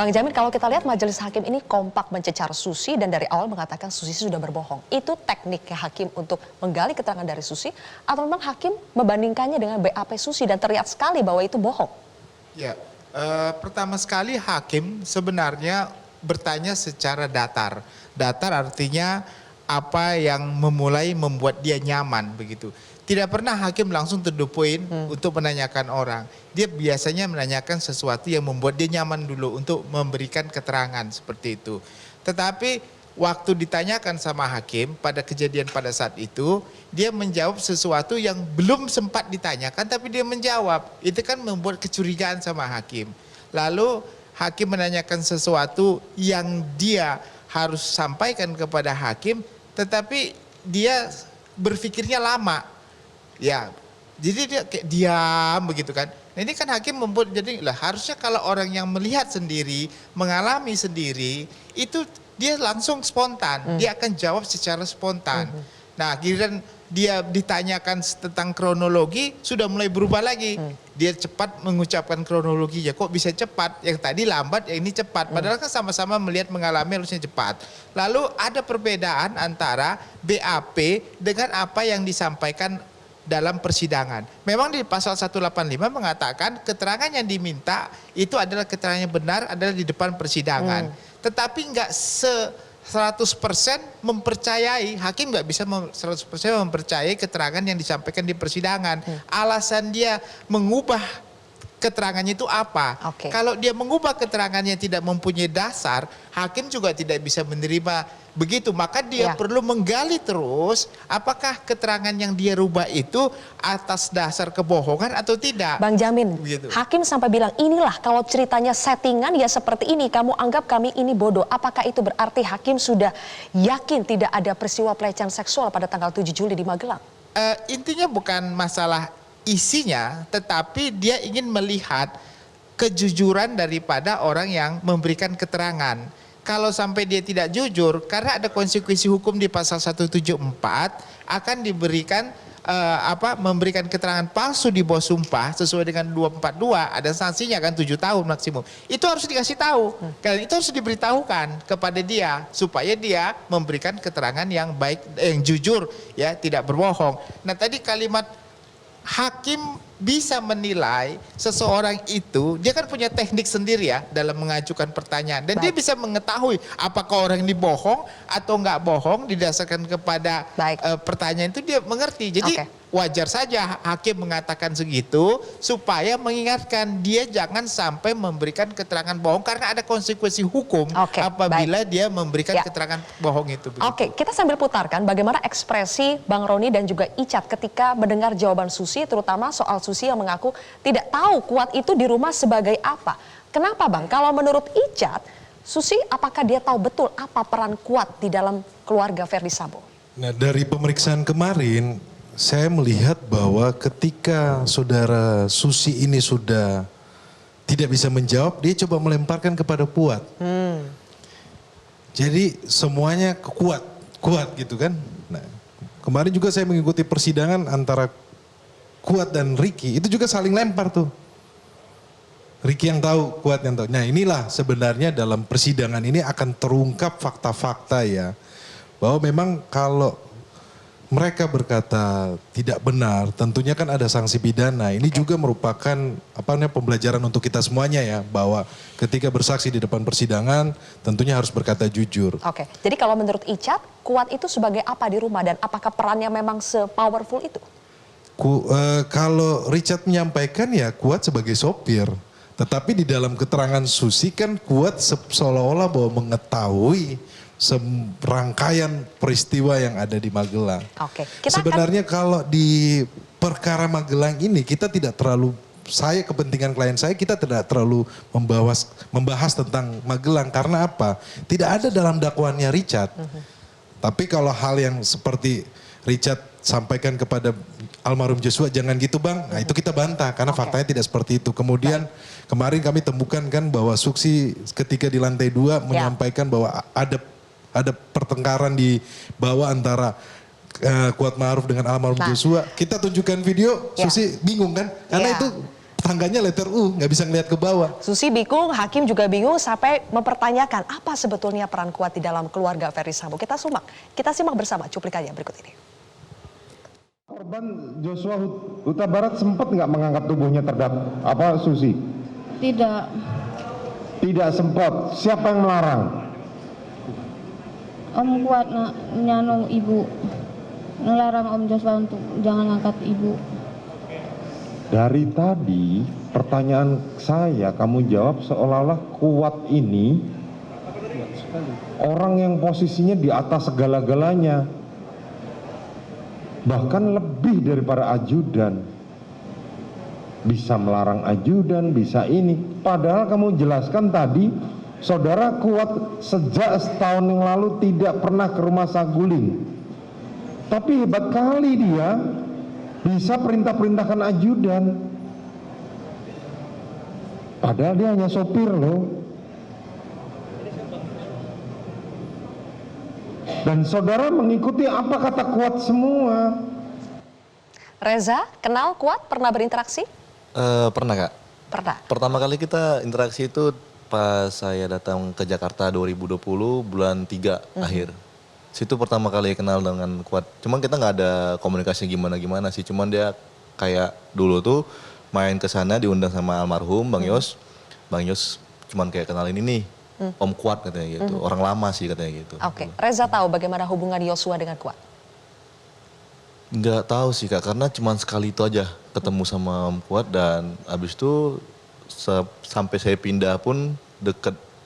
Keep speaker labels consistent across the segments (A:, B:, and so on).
A: Bang Jamin, kalau kita lihat majelis hakim ini kompak mencecar Susi dan dari awal mengatakan Susi sudah berbohong. Itu tekniknya hakim untuk menggali keterangan dari Susi atau memang hakim membandingkannya dengan BAP Susi dan terlihat sekali bahwa itu bohong?
B: Ya, pertama sekali hakim sebenarnya bertanya secara datar. Datar artinya apa yang membuat dia nyaman begitu. Tidak pernah hakim langsung to the point untuk menanyakan orang. Dia biasanya menanyakan sesuatu yang membuat dia nyaman dulu untuk memberikan keterangan seperti itu. Tetapi waktu ditanyakan sama hakim pada kejadian pada saat itu, dia menjawab sesuatu yang belum sempat ditanyakan tapi dia menjawab. Itu kan membuat kecurigaan sama hakim. Lalu hakim menanyakan sesuatu yang dia harus sampaikan kepada hakim, tetapi dia berpikirnya lama. Ya, jadi dia kayak diam begitu kan. Nah ini kan hakim membuat jadi lah harusnya kalau orang yang melihat sendiri, mengalami sendiri, itu dia langsung spontan, dia akan jawab secara spontan. Nah giliran dia ditanyakan tentang kronologi sudah mulai berubah lagi. Dia cepat mengucapkan kronologinya, kok bisa cepat? Yang tadi lambat, yang ini cepat. Padahal kan sama-sama melihat mengalami harusnya cepat. Lalu ada perbedaan antara BAP dengan apa yang disampaikan dalam persidangan. Memang di pasal 185 mengatakan keterangan yang diminta itu adalah keterangan yang benar adalah di depan persidangan. Tetapi nggak 100% mempercayai, hakim nggak bisa 100% mempercayai keterangan yang disampaikan di persidangan. Alasan dia mengubah keterangannya itu apa? Kalau dia mengubah keterangannya tidak mempunyai dasar, hakim juga tidak bisa menerima begitu. Maka dia perlu menggali terus apakah keterangan yang dia rubah itu atas dasar kebohongan atau tidak.
A: Bang Jamin, hakim sampai bilang inilah kalau ceritanya settingan ya seperti ini, kamu anggap kami ini bodoh. Apakah itu berarti hakim sudah yakin tidak ada peristiwa pelecehan seksual pada tanggal 7 Juli di Magelang?
B: Intinya bukan masalah isinya, tetapi dia ingin melihat kejujuran daripada orang yang memberikan keterangan. Kalau sampai dia tidak jujur, karena ada konsekuensi hukum di pasal 174 akan diberikan memberikan keterangan palsu di bawah sumpah sesuai dengan 242, ada sanksinya kan 7 tahun maksimum. Itu harus dikasih tahu. Dan itu harus diberitahukan kepada dia supaya dia memberikan keterangan yang baik, yang jujur ya, tidak berbohong. Nah, tadi kalimat hakim bisa menilai seseorang itu, dia kan punya teknik sendiri ya dalam mengajukan pertanyaan. Dan dia bisa mengetahui apakah orang ini bohong atau nggak bohong didasarkan kepada pertanyaan itu dia mengerti. Jadi wajar saja hakim mengatakan segitu supaya mengingatkan dia jangan sampai memberikan keterangan bohong karena ada konsekuensi hukum apabila dia memberikan keterangan bohong itu.
A: Oke, kita sambil putarkan bagaimana ekspresi Bang Roni dan juga Icat ketika mendengar jawaban Susi, terutama soal Susi yang mengaku tidak tahu Kuat itu di rumah sebagai apa. Kenapa Bang? Kalau menurut Icat, Susi apakah dia tahu betul apa peran Kuat di dalam keluarga Verdi Sambo?
C: Nah, dari pemeriksaan kemarin saya melihat bahwa ketika saudara Susi ini sudah tidak bisa menjawab, dia coba melemparkan kepada Kuat. Jadi semuanya kuat gitu kan. Nah, kemarin juga saya mengikuti persidangan antara Kuat dan Ricky, itu juga saling lempar tuh. Ricky yang tahu, Kuat yang tahu. Nah inilah sebenarnya dalam persidangan ini akan terungkap fakta-fakta ya. Bahwa memang kalau mereka berkata tidak benar, tentunya kan ada sanksi pidana. Ini juga merupakan pembelajaran untuk kita semuanya ya, bahwa ketika bersaksi di depan persidangan, tentunya harus berkata jujur.
A: Oke, jadi kalau menurut Icat, Kuat itu sebagai apa di rumah dan apakah perannya memang se-powerful itu?
C: Kalau Richard menyampaikan ya Kuat sebagai sopir, tetapi di dalam keterangan Susi kan Kuat seolah-olah bahwa mengetahui serangkaian peristiwa yang ada di Magelang. Sebenarnya kalau di perkara Magelang ini kita tidak terlalu, saya kepentingan klien saya kita tidak terlalu membahas tentang Magelang karena apa? Tidak ada dalam dakwaannya Richard. Tapi kalau hal yang seperti Richard sampaikan kepada almarhum Joshua jangan gitu Bang, nah itu kita bantah karena faktanya tidak seperti itu. Kemudian kemarin kami temukan kan bahwa Susi ketika di lantai 2 menyampaikan bahwa ada pertengkaran di bawah antara Kuat Ma'ruf dengan almarhum Joshua. Kita tunjukkan video, Susi bingung kan? Karena itu tangganya letter U, nggak bisa ngeliat ke bawah.
A: Susi bingung, Hakim juga bingung sampai mempertanyakan apa sebetulnya peran Kuat di dalam keluarga Ferry Sambo. Kita simak bersama cuplikannya berikut ini.
D: Korban Joshua Huta Barat sempat nggak mengangkat tubuhnya terhadap Susi?
E: Tidak.
D: Tidak sempat. Siapa yang melarang?
E: Om Kuat nyano ibu. Ngelarang Om Joshua untuk jangan angkat ibu.
D: Dari tadi pertanyaan saya kamu jawab seolah-olah Kuat ini orang yang posisinya di atas segala-galanya. Bahkan lebih daripada ajudan. Bisa melarang ajudan, bisa ini. Padahal kamu jelaskan tadi, saudara Kuat sejak setahun yang lalu tidak pernah ke rumah Saguling. Tapi hebat kali dia bisa perintah-perintahkan ajudan. Padahal dia hanya sopir loh. Dan saudara mengikuti apa kata Kuat semua.
A: Reza, kenal Kuat? Pernah berinteraksi?
F: Pernah Kak.
A: Pernah.
F: Pertama kali kita interaksi itu pas saya datang ke Jakarta 2020 bulan 3 akhir. Situ pertama kali kenal dengan Kuat. Cuman kita nggak ada komunikasi gimana-gimana sih. Cuman dia kayak dulu tuh main ke sana diundang sama almarhum Bang Yos. Bang Yos cuman kayak kenalin ini Om Kuat katanya gitu. Orang lama sih katanya gitu.
A: Oke, Reza tahu bagaimana hubungan Yosua dengan Kuat?
F: Nggak tahu sih Kak, karena cuman sekali itu aja ketemu sama Om Kuat dan abis itu sampai saya pindah pun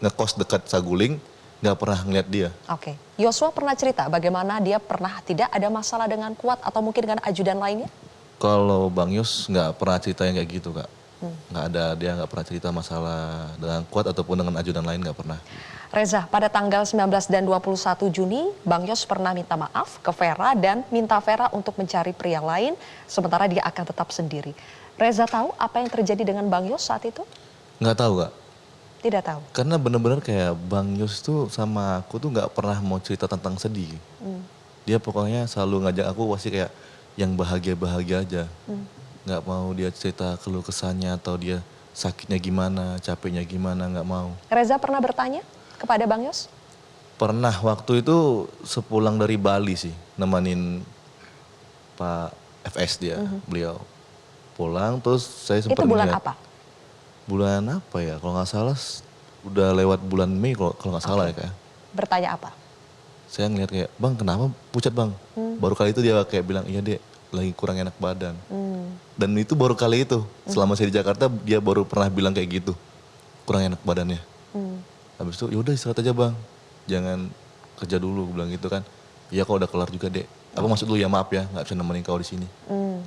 F: ngekos dekat Saguling, nggak pernah ngeliat dia.
A: Oke, Yosua pernah cerita bagaimana dia pernah tidak ada masalah dengan Kuat atau mungkin dengan ajudan lainnya?
F: Kalau Bang Yos nggak pernah cerita yang kayak gitu Kak. Nggak ada, dia nggak pernah cerita masalah dengan Kuat ataupun dengan ajudan lain, nggak pernah.
A: Reza, pada tanggal 19 dan 21 Juni, Bang Yos pernah minta maaf ke Vera dan minta Vera untuk mencari pria lain, sementara dia akan tetap sendiri. Reza tahu apa yang terjadi dengan Bang Yos saat itu?
F: Nggak tahu Kak.
A: Tidak tahu.
F: Karena bener-bener kayak Bang Yos tuh sama aku tuh nggak pernah mau cerita tentang sedih. Dia pokoknya selalu ngajak aku pasti kayak yang bahagia-bahagia aja. Nggak mau dia cerita keluh kesahnya atau dia sakitnya gimana, capeknya gimana, nggak mau.
A: Reza pernah bertanya kepada Bang Yos?
F: Pernah waktu itu sepulang dari Bali sih, nemenin Pak FS dia, beliau pulang terus saya sempat
A: Itu bulan
F: ngeliat.
A: apa?
F: Bulan apa ya, kalau nggak salah udah lewat bulan Mei kalau nggak salah ya Kak.
A: Bertanya apa?
F: Saya ngeliat kayak, Bang kenapa pucat Bang? Baru kali itu dia kayak bilang, iya Dek lagi kurang enak badan. Dan itu baru kali itu, selama saya di Jakarta dia baru pernah bilang kayak gitu, kurang enak badannya. Habis itu yaudah istirahat aja Bang, jangan kerja dulu, bilang gitu kan. Iya kok udah kelar juga Dek. Aku maksud dulu ya maaf ya, nggak bisa nemenin kau di sini.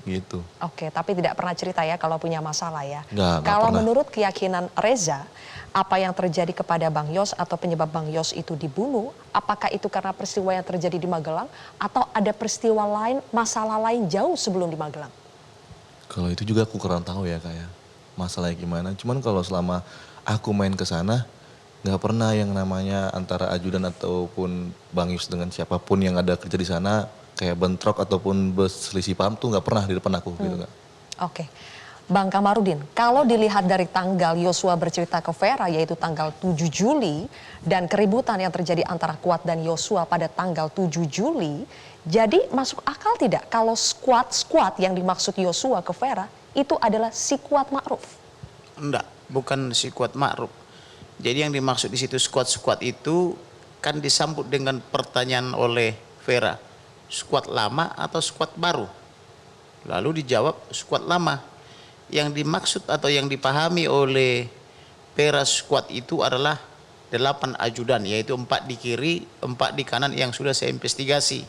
F: Gitu.
A: Oke, tapi tidak pernah cerita ya kalau punya masalah ya.
F: Nggak
A: Kalau
F: pernah.
A: menurut keyakinan Reza, apa yang terjadi kepada Bang Yos atau penyebab Bang Yos itu dibunuh, apakah itu karena peristiwa yang terjadi di Magelang atau ada peristiwa lain, masalah lain jauh sebelum di Magelang?
F: Kalau itu juga aku kurang tahu ya Kak ya, masalahnya gimana. Cuman kalau selama aku main ke sana, nggak pernah yang namanya antara ajudan ataupun Bang Yus dengan siapapun yang ada kerja di sana kayak bentrok ataupun berselisih paham tuh nggak pernah di depan aku gitu Kak.
A: Oke. Bang Kamarudin, kalau dilihat dari tanggal Yosua bercerita ke Vera yaitu tanggal 7 Juli dan keributan yang terjadi antara Kuat dan Yosua pada tanggal 7 Juli, jadi masuk akal tidak kalau squad yang dimaksud Yosua ke Vera itu adalah si Kuat Ma'ruf?
G: Enggak, bukan si Kuat Ma'ruf. Jadi yang dimaksud di situ squad itu kan disambut dengan pertanyaan oleh Vera, squad lama atau squad baru? Lalu dijawab squad lama. Yang dimaksud atau yang dipahami oleh Vera squad itu adalah 8 ajudan, yaitu 4 di kiri, 4 di kanan yang sudah saya investigasi.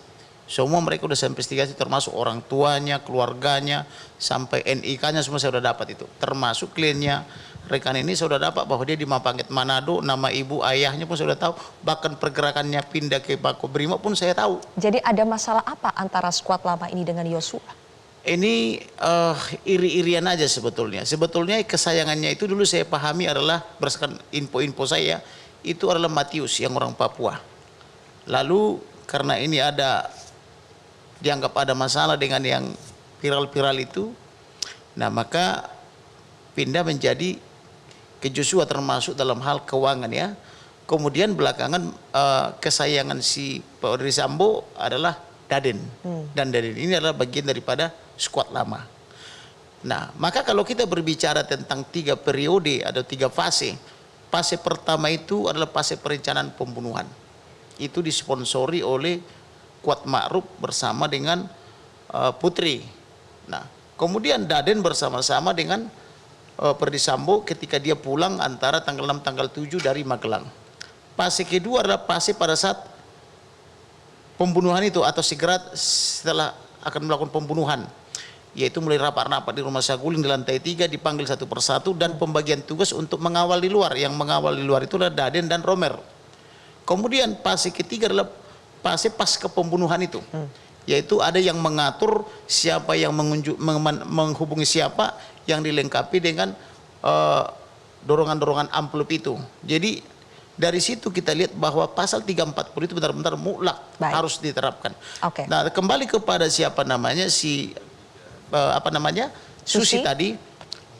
G: Semua mereka sudah saya investigasi termasuk orang tuanya, keluarganya, sampai NIK-nya semua saya sudah dapat itu. Termasuk kliennya rekan ini saya sudah dapat bahwa dia di Mapangket Manado, nama ibu ayahnya pun saya sudah tahu, bahkan pergerakannya pindah ke Makobrimob pun saya tahu.
A: Jadi ada masalah apa antara squad lama ini dengan Yosua?
G: Ini iri-irian aja sebetulnya. Sebetulnya kesayangannya itu dulu saya pahami adalah berdasarkan info-info saya, itu adalah Matius yang orang Papua. Lalu karena ini dianggap ada masalah dengan yang viral-viral itu, nah maka pindah menjadi ke Joshua termasuk dalam hal keuangan ya. Kemudian belakangan kesayangan si Ferdi Sambo adalah Daden. Dan Daden ini adalah bagian daripada skuad lama. Nah, maka kalau kita berbicara tentang 3 periode atau 3 fase. Fase pertama itu adalah fase perencanaan pembunuhan. Itu disponsori oleh Kuat Ma'ruf bersama dengan Putri. Nah, kemudian Daden bersama-sama dengan Ferdi Sambo ketika dia pulang antara tanggal 6 tanggal 7 dari Magelang. Fase kedua adalah fase pada saat pembunuhan itu atau segera setelah akan melakukan pembunuhan, yaitu mulai rapat-rapat di rumah Saguling di lantai 3, dipanggil satu persatu dan pembagian tugas untuk mengawal di luar. Yang mengawal di luar itu adalah Daden dan Romer. Kemudian fase ketiga adalah fase pasca pembunuhan itu, yaitu ada yang mengatur siapa yang menghubungi siapa, yang dilengkapi dengan dorongan-dorongan amplop itu. Jadi dari situ kita lihat bahwa pasal 340 itu benar-benar mutlak harus diterapkan.
A: Oke.
G: Nah, kembali kepada siapa namanya Susi tadi.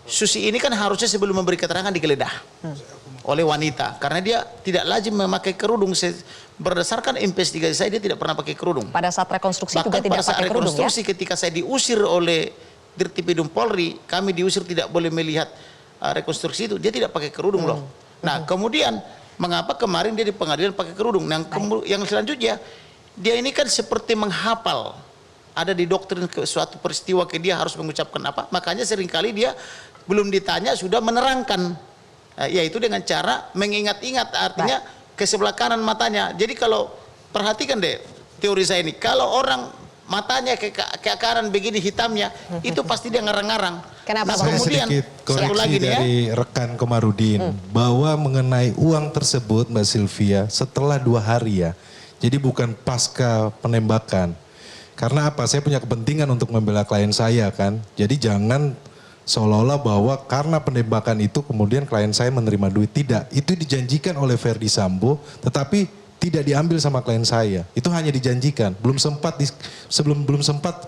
G: Susi ini kan harusnya sebelum memberi keterangan digeledah oleh wanita karena dia tidak lazim memakai kerudung. Berdasarkan investigasi saya dia tidak pernah pakai kerudung.
A: Pada saat rekonstruksi
G: Bahkan
A: juga tidak
G: pada saat
A: pakai kerudung ya?
G: rekonstruksi ketika saya diusir oleh Dirtipidum Polri, kami diusir tidak boleh melihat rekonstruksi itu, dia tidak pakai kerudung loh. Nah, kemudian mengapa kemarin dia di pengadilan pakai kerudung? Yang selanjutnya, dia ini kan seperti menghafal. Ada di doktrin suatu peristiwa dia harus mengucapkan apa. Makanya seringkali dia belum ditanya sudah menerangkan. Yaitu dengan cara mengingat-ingat, artinya ke sebelah kanan matanya. Jadi kalau perhatikan deh teori saya ini. Kalau orang matanya ke kanan begini hitamnya, itu pasti dia ngarang-ngarang.
A: Kenapa?
C: Saya
G: Kemudian
C: sedikit
G: satu
C: koreksi
G: lagi nih ya.
C: dari rekan Komarudin bahwa mengenai uang tersebut Mbak Sylvia setelah 2 hari ya. Jadi bukan pasca penembakan. Karena apa? Saya punya kepentingan untuk membela klien saya kan. Jadi jangan seolah-olah bahwa karena penembakan itu kemudian klien saya menerima duit. Tidak, itu dijanjikan oleh Ferdi Sambo tetapi tidak diambil sama klien saya. Itu hanya dijanjikan. Belum sempat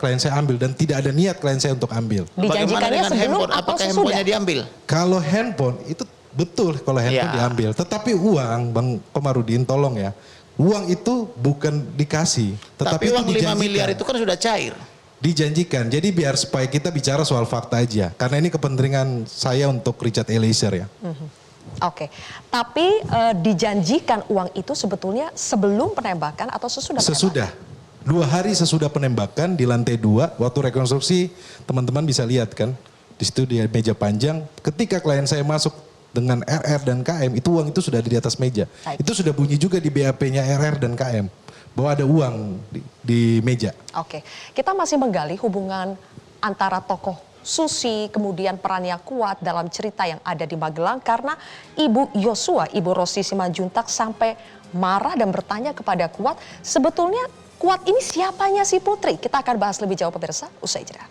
C: klien saya ambil dan tidak ada niat klien saya untuk ambil.
A: Dijanjikannya sebelum
G: handphone?
A: atau
G: Apakah
A: sesudah?
G: handphonenya diambil?
C: Kalau handphone itu betul kalau handphone
G: Ya.
C: diambil. Tetapi uang Bang Komarudin tolong ya. Uang itu bukan dikasih.
G: Tapi
C: itu
G: uang 5
C: dijanjikan.
G: miliar itu kan sudah cair.
C: Dijanjikan. Jadi biar supaya kita bicara soal fakta aja. Karena ini kepentingan saya untuk Richard Eliezer ya.
A: Oke, tapi dijanjikan uang itu sebetulnya sebelum penembakan atau sesudah penembakan?
C: Sesudah. 2 hari sesudah penembakan di lantai 2 waktu rekonstruksi teman-teman bisa lihat kan. Di situ di meja panjang ketika klien saya masuk dengan RR dan KM itu uang itu sudah ada di atas meja.
A: Baik.
C: Itu sudah bunyi juga di BAP-nya RR dan KM bahwa ada uang di meja.
A: Oke, kita masih menggali hubungan antara tokoh Susi, kemudian perannya Kuat dalam cerita yang ada di Magelang karena Ibu Yosua, Ibu Rosti Simanjuntak sampai marah dan bertanya kepada Kuat, sebetulnya Kuat ini siapanya si Putri? Kita akan bahas lebih jauh pemirsa, usai jeda.